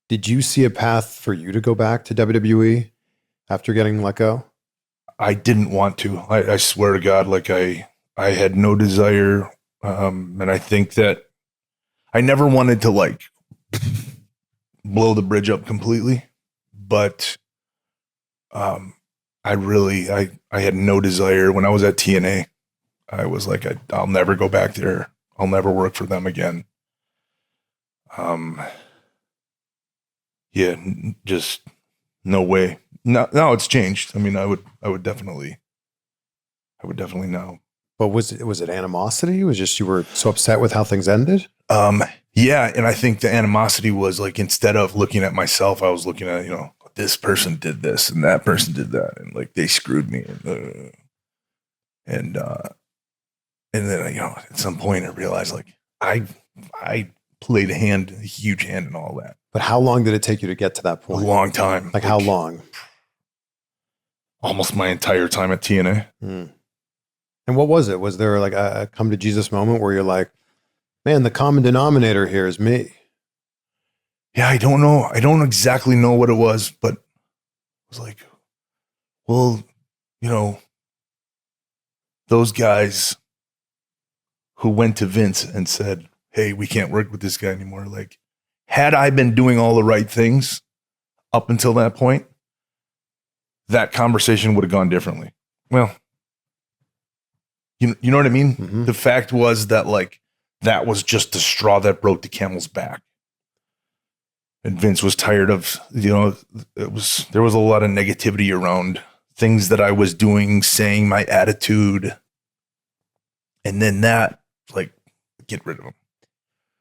Did you see a path for you to go back to WWE after getting let go? I didn't want to. I swear to God, like I had no desire. And I think that I never wanted to like blow the bridge up completely, but I had no desire when I was at TNA. I was like, I'll never go back there. I'll never work for them again. Yeah, just no way. Now it's changed. I mean, I would definitely know. But was it animosity? Was just you were so upset with how things ended? Yeah, and I think the animosity was like, instead of looking at myself, I was looking at, this person did this and that person did that, and like they screwed me, and then at some point I realized like I played a huge hand in all that. But how long did it take you to get to that point? A long time. Like how long? Almost my entire time at TNA. And what was it? Was there like a come to Jesus moment where you're like, man, the common denominator here is me? Yeah, I don't know. I don't exactly know what it was, but it was like, well, those guys who went to Vince and said, hey, we can't work with this guy anymore. Like, had I been doing all the right things up until that point, that conversation would have gone differently. Well, you know what I mean? Mm-hmm. The fact was that like, that was just the straw that broke the camel's back. And Vince was tired of, there was a lot of negativity around things that I was doing, saying, my attitude. And then that, like, get rid of him.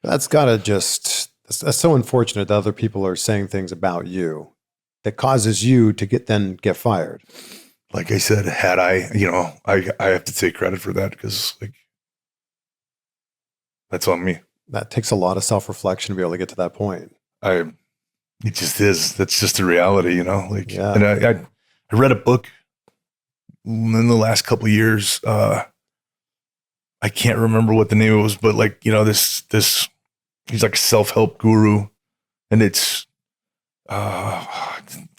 That's that's so unfortunate that other people are saying things about you that causes you to get fired. Like I said, had I have to take credit for that, because like, that's on me. That takes a lot of self-reflection to be able to get to that point. It just is. That's just the reality, like, yeah. And I read a book in the last couple of years. I can't remember what the name was, but like, this, he's like a self-help guru, and it's on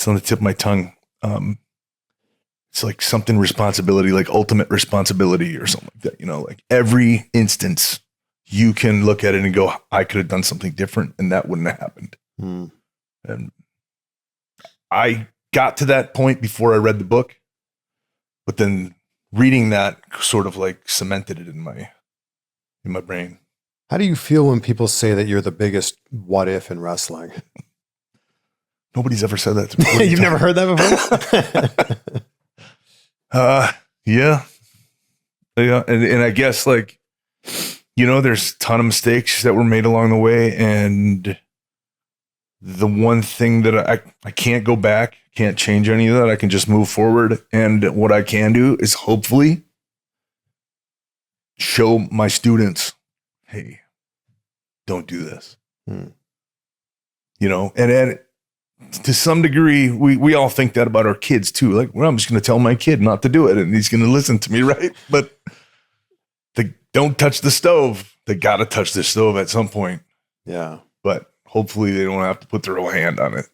the tip of my tongue. It's like something responsibility, like ultimate responsibility or something like that, like every instance you can look at it and go, I could have done something different and that wouldn't have happened. And I got to that point before I read the book, but then reading that sort of like cemented it in my brain. How do you feel when people say that you're the biggest what if in wrestling? Nobody's ever said that to me. You've never heard that before? Yeah. And I guess like, there's a ton of mistakes that were made along the way. And the one thing that I can't go back, can't change any of that. I can just move forward. And what I can do is hopefully show my students, hey, don't do this. And to some degree, we all think that about our kids too. Like, well, I'm just going to tell my kid not to do it and he's going to listen to me, right? But they don't touch the stove. They got to touch the stove at some point. Yeah. But hopefully they don't have to put their whole hand on it.